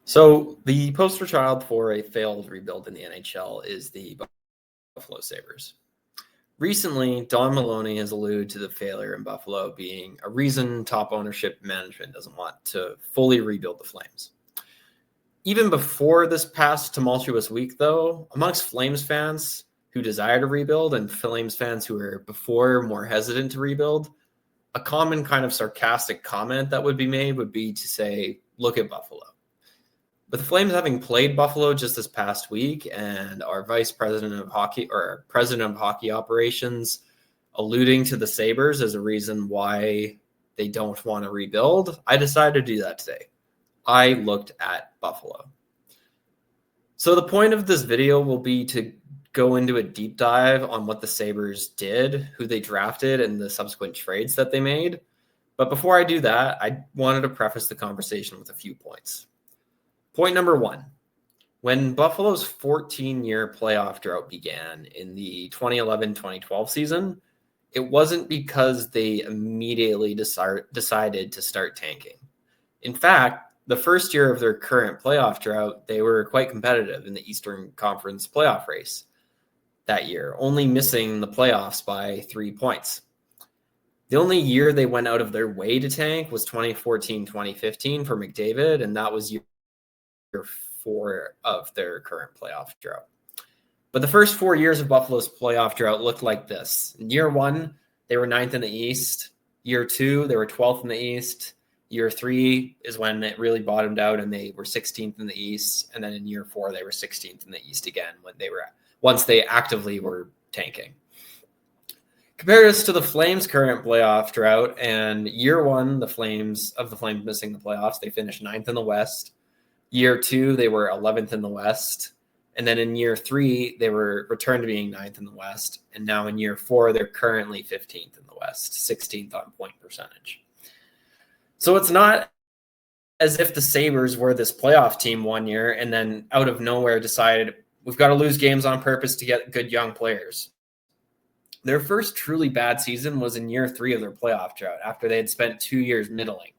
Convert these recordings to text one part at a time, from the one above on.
So the poster child for a failed rebuild in the NHL is the Buffalo Sabres. Recently, Don Maloney has alluded to the failure in Buffalo being a reason top ownership management doesn't want to fully rebuild the Flames. Even before this past tumultuous week, though, amongst Flames fans who desire to rebuild and Flames fans who were before more hesitant to rebuild, a common kind of sarcastic comment that would be made would be to say, look at Buffalo. With the Flames having played Buffalo just this past week and our vice president of hockey or president of hockey operations alluding to the Sabres as a reason why they don't want to rebuild, I decided to do that today. I looked at Buffalo. So the point of this video will be to go into a deep dive on what the Sabres did, who they drafted, and the subsequent trades that they made. But before I do that, I wanted to preface the conversation with a few points. Point number one, when Buffalo's 14-year playoff drought began in the 2011-2012 season, it wasn't because they immediately decided to start tanking. In fact, the first year of their current playoff drought, they were quite competitive in the Eastern Conference playoff race that year, only missing the playoffs by 3 points. The only year they went out of their way to tank was 2014-2015 for McDavid, and that was year 4 of their current playoff drought. But the first 4 years of Buffalo's playoff drought looked like this. In year 1, they were 9th in the East. Year 2, they were 12th in the East. Year 3 is when it really bottomed out and they were 16th in the East. And then in year 4, they were 16th in the East again once they actively were tanking. Compare this to the Flames' current playoff drought, and year 1, the Flames missing the playoffs, they finished 9th in the West. Year 2, they were 11th in the West. And then in year 3, they were returned to being 9th in the West. And now in year 4, they're currently 15th in the West, 16th on point percentage. So it's not as if the Sabres were this playoff team one year and then out of nowhere decided we've got to lose games on purpose to get good young players. Their first truly bad season was in year 3 of their playoff drought after they had spent 2 years middling.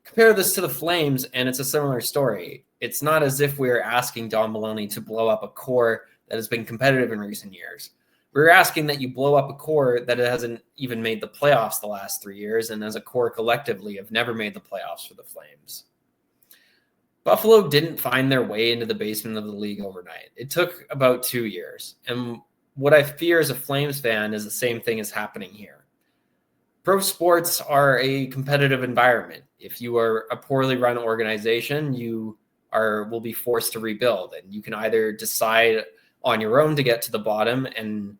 Compare this to the Flames, and it's a similar story. It's not as if we're asking Don Maloney to blow up a core that has been competitive in recent years. We're asking that you blow up a core that hasn't even made the playoffs the last 3 years, and as a core collectively have never made the playoffs for the Flames. Buffalo didn't find their way into the basement of the league overnight. It took about 2 years, and what I fear as a Flames fan is the same thing is happening here. Pro sports are a competitive environment. If you are a poorly run organization, you will be forced to rebuild, and you can either decide on your own to get to the bottom and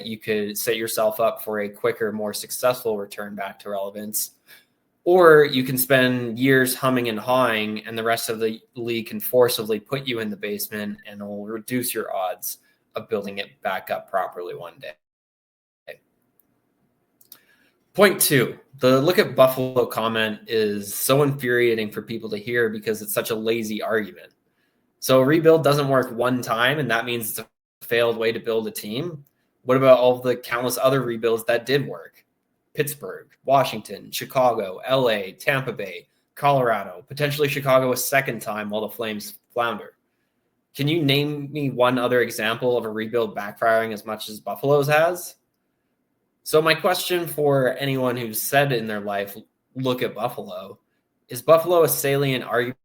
you could set yourself up for a quicker, more successful return back to relevance, or you can spend years humming and hawing and the rest of the league can forcibly put you in the basement and it will reduce your odds of building it back up properly one day. Point 2, the look at Buffalo comment is so infuriating for people to hear because it's such a lazy argument. So a rebuild doesn't work one time, and that means it's a failed way to build a team. What about all the countless other rebuilds that did work? Pittsburgh, Washington, Chicago, LA, Tampa Bay, Colorado, potentially Chicago a second time while the Flames flounder. Can you name me one other example of a rebuild backfiring as much as Buffalo's has? So my question for anyone who's said in their life, look at Buffalo, is Buffalo a salient argument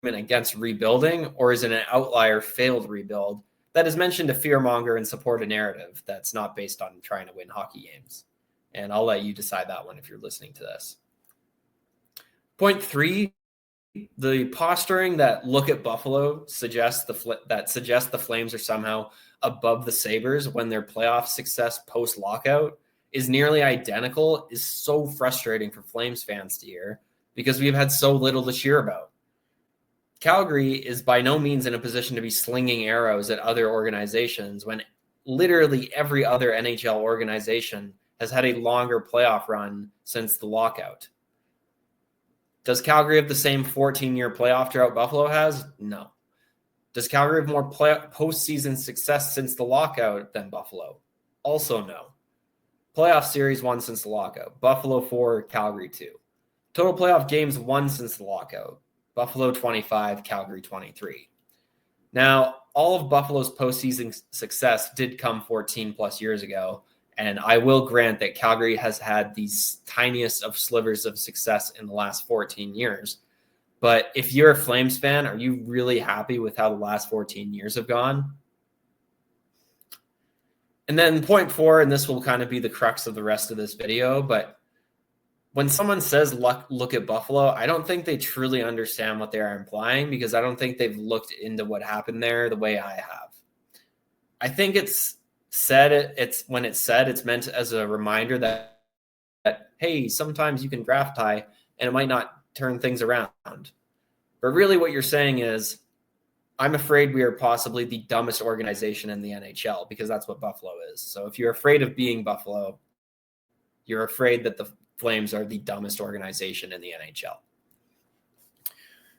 against rebuilding, or is it an outlier failed rebuild that is mentioned to fearmonger and support a narrative that's not based on trying to win hockey games? And I'll let you decide that one if you're listening to this. Point 3, the posturing that look at Buffalo suggests the Flames are somehow above the Sabres when their playoff success post-lockout is nearly identical is so frustrating for Flames fans to hear because we've had so little to cheer about. Calgary is by no means in a position to be slinging arrows at other organizations when literally every other NHL organization has had a longer playoff run since the lockout. Does Calgary have the same 14-year playoff drought Buffalo has? No. Does Calgary have more postseason success since the lockout than Buffalo? Also no. Playoff series won since the lockout. Buffalo 4, Calgary 2. Total playoff games won since the lockout. Buffalo 25, Calgary 23. Now, all of Buffalo's postseason success did come 14 plus years ago. And I will grant that Calgary has had these tiniest of slivers of success in the last 14 years. But if you're a Flames fan, are you really happy with how the last 14 years have gone? And then point 4, and this will kind of be the crux of the rest of this video, but when someone says look at Buffalo, I don't think they truly understand what they are implying, because I don't think they've looked into what happened there the way I have. I think it's when it's said, it's meant as a reminder that hey, sometimes you can draft high and it might not turn things around. But really what you're saying is, I'm afraid we are possibly the dumbest organization in the NHL, because that's what Buffalo is. So if you're afraid of being Buffalo, you're afraid that the Flames are the dumbest organization in the NHL.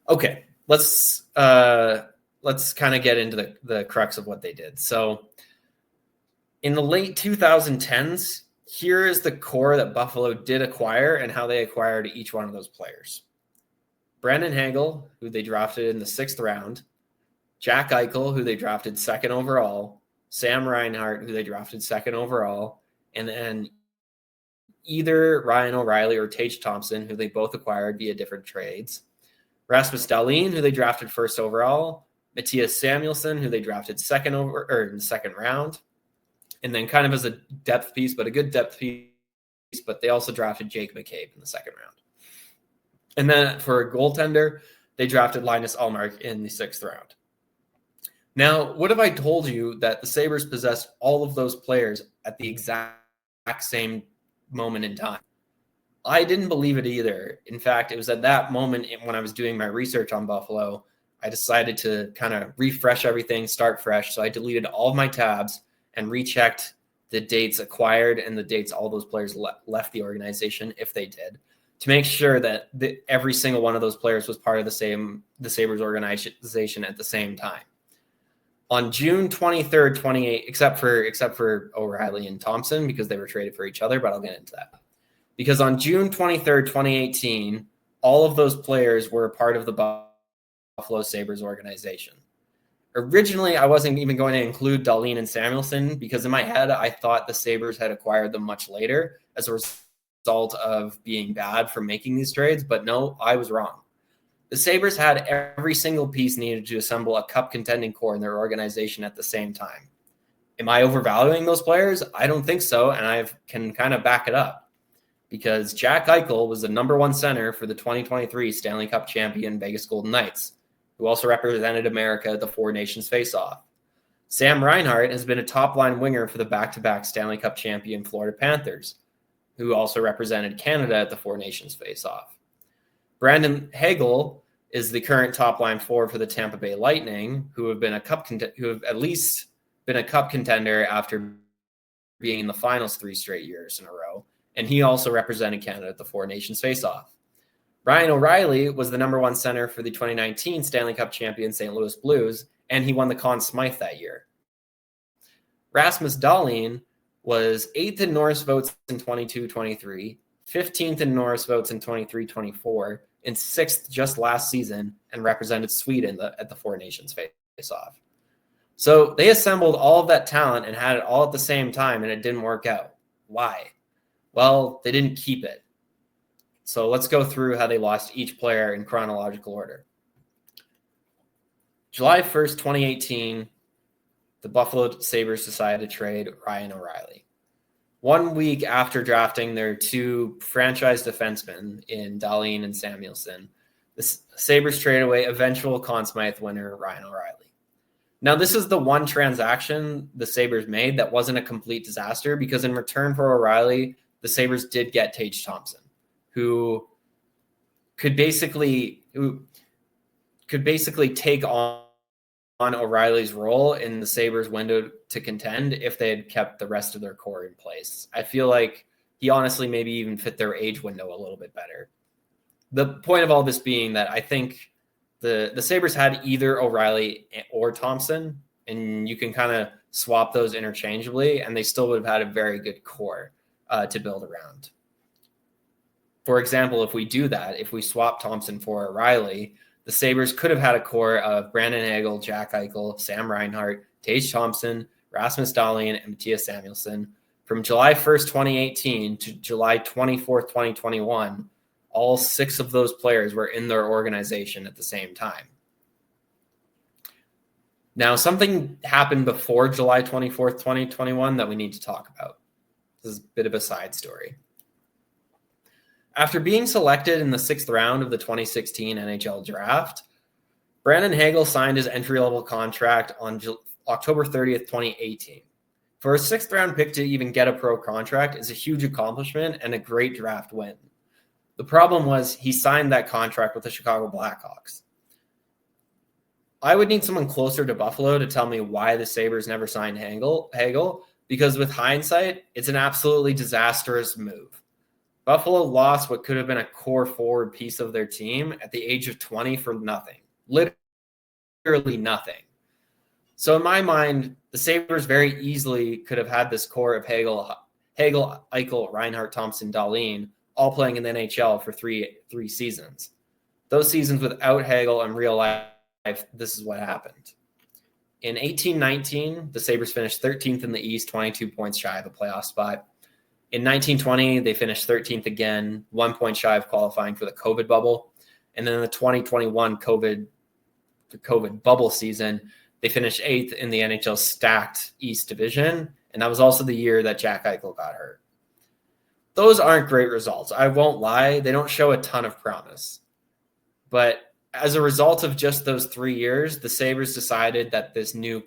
Okay, let's kind of get into the crux of what they did. So in the late 2010s, here is the core that Buffalo did acquire and how they acquired each one of those players. Brandon Hagel, who they drafted in the 6th round, Jack Eichel, who they drafted 2nd overall, Sam Reinhart, who they drafted 2nd overall, and then either Ryan O'Reilly or Tage Thompson, who they both acquired via different trades, Rasmus Dahlin, who they drafted 1st overall, Matthias Samuelsson, who they drafted in the 2nd round, and then kind of as a depth piece, but a good depth piece, but they also drafted Jake McCabe in the 2nd round. And then for a goaltender, they drafted Linus Ullmark in the 6th round. Now, what if I told you that the Sabres possessed all of those players at the exact same moment in time? I didn't believe it either. In fact, it was at that moment when I was doing my research on Buffalo, I decided to kind of refresh everything, start fresh. So I deleted all of my tabs and rechecked the dates acquired and the dates all those players left the organization, if they did, to make sure that every single one of those players was part of the Sabres organization at the same time. On June 23rd, 28, except for O'Reilly and Thompson, because they were traded for each other, but I'll get into that. Because on June 23rd, 2018, all of those players were a part of the Buffalo Sabres organization. Originally, I wasn't even going to include Dahlin and Samuelsson, because in my head, I thought the Sabres had acquired them much later as a result of being bad for making these trades, but no, I was wrong. The Sabres had every single piece needed to assemble a cup contending core in their organization at the same time. Am I overvaluing those players? I don't think so, and I can kind of back it up, because Jack Eichel was the number 1 center for the 2023 Stanley Cup champion Vegas Golden Knights, who also represented America at the Four Nations face-off. Sam Reinhart has been a top-line winger for the back-to-back Stanley Cup champion Florida Panthers, who also represented Canada at the Four Nations face-off. Brandon Hagel is the current top-line forward for the Tampa Bay Lightning, who have at least been a cup contender after being in the finals 3 straight years in a row, and he also represented Canada at the Four Nations face-off. Ryan O'Reilly was the number 1 center for the 2019 Stanley Cup champion St. Louis Blues, and he won the Conn Smythe that year. Rasmus Dahlin was 8th in Norris votes in 22-23, 15th in Norris votes in 23-24, and 6th just last season, and represented Sweden at the Four Nations face-off. So they assembled all of that talent and had it all at the same time, and it didn't work out. Why? Well, they didn't keep it. So let's go through how they lost each player in chronological order. July 1st, 2018, the Buffalo Sabres decided to trade Ryan O'Reilly. 1 week after drafting their 2 franchise defensemen in Dahlin and Samuelsson, the Sabres traded away eventual Conn Smythe winner Ryan O'Reilly. Now, this is the one transaction the Sabres made that wasn't a complete disaster, because in return for O'Reilly, the Sabres did get Tage Thompson, who could basically take on O'Reilly's role in the Sabres window to contend if they had kept the rest of their core in place. I feel like he honestly maybe even fit their age window a little bit better. The point of all this being that I think the Sabres had either O'Reilly or Thompson, and you can kind of swap those interchangeably, and they still would have had a very good core to build around. For example, if we do that, if we swap Thompson for O'Reilly, the Sabres could have had a core of Brandon Hagel, Jack Eichel, Sam Reinhart, Tage Thompson, Rasmus Dahlin, and Mattias Samuelsson. From July 1st, 2018 to July 24th, 2021, all 6 of those players were in their organization at the same time. Now, something happened before July 24th, 2021 that we need to talk about. This is a bit of a side story. After being selected in the 6th round of the 2016 NHL draft, Brandon Hagel signed his entry-level contract on October 30th, 2018. For a 6th round pick to even get a pro contract is a huge accomplishment and a great draft win. The problem was he signed that contract with the Chicago Blackhawks. I would need someone closer to Buffalo to tell me why the Sabres never signed Hagel, because with hindsight, it's an absolutely disastrous move. Buffalo lost what could have been a core forward piece of their team at the age of 20 for nothing. Literally nothing. So in my mind, the Sabres very easily could have had this core of Hagel, Eichel, Reinhart, Thompson, Dahlin, all playing in the NHL for three seasons. Those seasons without Hagel in real life, this is what happened. In 18-19, the Sabres finished 13th in the East, 22 points shy of a playoff spot. In 1920, they finished 13th again, 1 point shy of qualifying for the COVID bubble. And then in the 2021 COVID bubble season, they finished 8th in the NHL stacked East Division, and that was also the year that Jack Eichel got hurt. Those aren't great results. I won't lie. They don't show a ton of promise. But as a result of just those 3 years, the Sabres decided that this new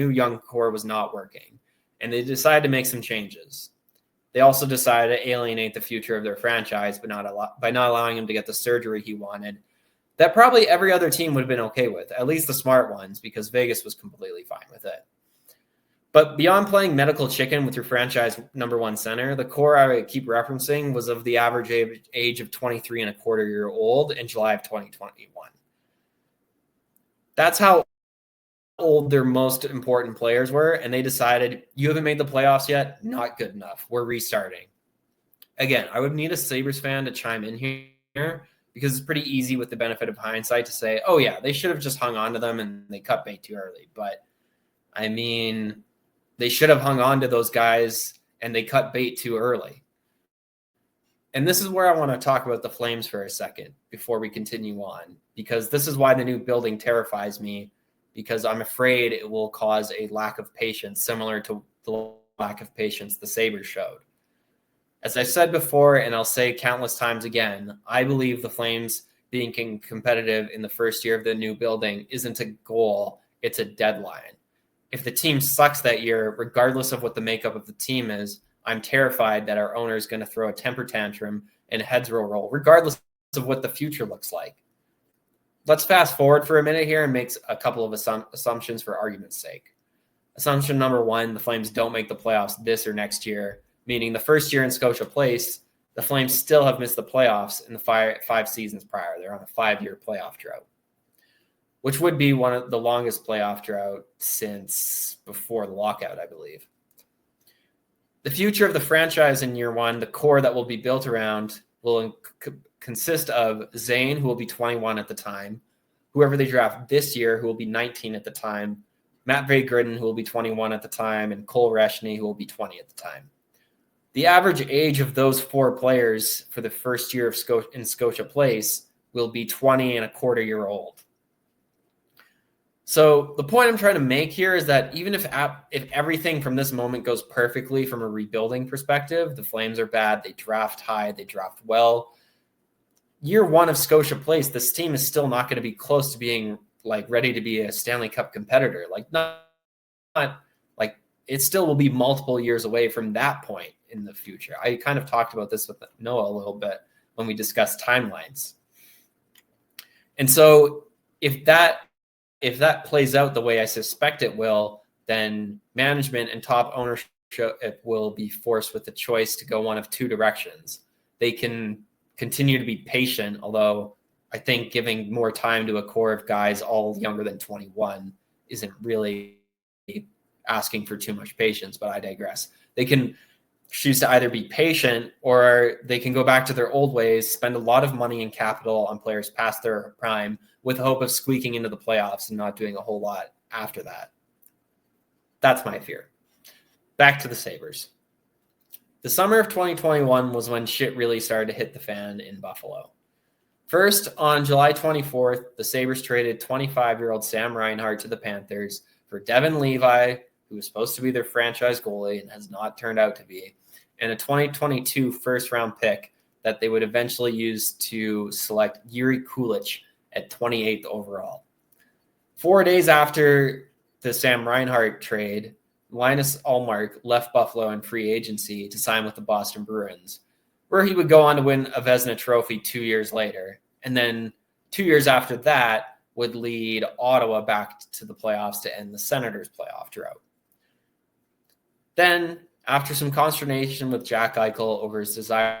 young core was not working, and they decided to make some changes. They also decided to alienate the future of their franchise by not allowing him to get the surgery he wanted. That probably every other team would have been okay with, at least the smart ones, because Vegas was completely fine with it. But beyond playing medical chicken with your franchise number 1 center, the core I keep referencing was of the average age of 23 and a quarter year old in July of 2021. That's how old their most important players were, and they decided, you haven't made the playoffs yet? Not good enough. We're restarting. Again, I would need a Sabres fan to chime in here, because it's pretty easy with the benefit of hindsight to say, oh yeah, they should have just hung on to them and they cut bait too early. But I mean, they should have hung on to those guys and they cut bait too early. And this is where I want to talk about the Flames for a second before we continue on, because this is why the new building terrifies me, because I'm afraid it will cause a lack of patience similar to the lack of patience the Sabres showed. As I said before, and I'll say countless times again, I believe the Flames being competitive in the first year of the new building isn't a goal, it's a deadline. If the team sucks that year, regardless of what the makeup of the team is, I'm terrified that our owner is going to throw a temper tantrum and heads will roll, regardless of what the future looks like. Let's fast forward for a minute here and make a couple of assumptions for argument's sake. Assumption number 1, the Flames don't make the playoffs this or next year, meaning the first year in Scotia Place, the Flames still have missed the playoffs in the five seasons prior. They're on a 5-year playoff drought, which would be one of the longest playoff drought since before the lockout, I believe. The future of the franchise in year 1, the core that will be built around, will consist of Zane, who will be 21 at the time, whoever they draft this year, who will be 19 at the time, Matt Vaygridden, who will be 21 at the time, and Cole Reshny, who will be 20 at the time. The average age of those 4 players for the first year of in Scotia Place will be 20 and a quarter year old. So the point I'm trying to make here is that even if everything from this moment goes perfectly from a rebuilding perspective, the Flames are bad, they draft high, they draft well. Year 1 of Scotia Place, this team is still not going to be close to being like ready to be a Stanley Cup competitor. It still will be multiple years away from that point in the future. I kind of talked about this with Noah a little bit when we discussed timelines. And so if that plays out the way I suspect it will, then management and top ownership will be forced with the choice to go one of 2 directions. They can continue to be patient, although I think giving more time to a core of guys all younger than 21 isn't really asking for too much patience, but I digress. They can choose to either be patient or they can go back to their old ways, spend a lot of money and capital on players past their prime with the hope of squeaking into the playoffs and not doing a whole lot after that. That's my fear. Back to the Sabres. The summer of 2021 was when shit really started to hit the fan in Buffalo. First, on July 24th, the Sabres traded 25-year-old Sam Reinhart to the Panthers for Devin Levi, who was supposed to be their franchise goalie and has not turned out to be, and a 2022 first-round pick that they would eventually use to select Yuri Kulich at 28th overall. 4 days after the Sam Reinhart trade, Linus Ullmark left Buffalo in free agency to sign with the Boston Bruins, where he would go on to win a Vezina Trophy 2 years later. And then 2 years after that would lead Ottawa back to the playoffs to end the Senators' playoff drought. Then, after some consternation with Jack Eichel over his desired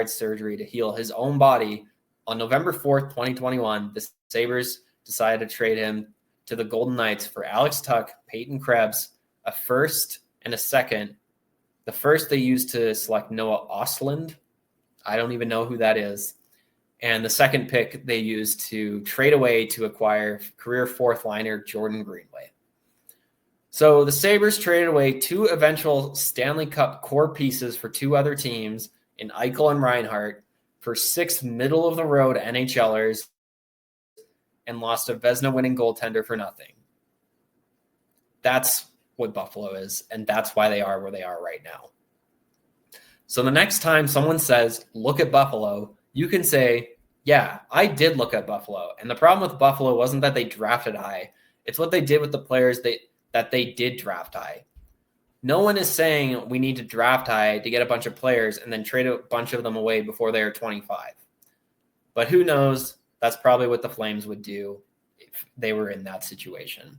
surgery to heal his own body, on November 4th, 2021, the Sabres decided to trade him to the Golden Knights for Alex Tuch, Peyton Krebs, a first and a second. The first they used to select Noah Ostlund. I don't even know who that is. And the second pick they used to trade away to acquire career fourth liner Jordan Greenway. So the Sabres traded away two eventual Stanley Cup core pieces for two other teams in Eichel and Reinhart for six middle-of-the-road NHLers and lost a Vezina winning goaltender for nothing. That's what Buffalo is, and that's why they are where they are right now. So the next time someone says, look at Buffalo, you can say, yeah, I did look at Buffalo. And the problem with Buffalo wasn't that they drafted high. It's what they did with the players that they did draft high. No one is saying we need to draft high to get a bunch of players and then trade a bunch of them away before they are 25. But who knows? That's probably what the Flames would do if they were in that situation.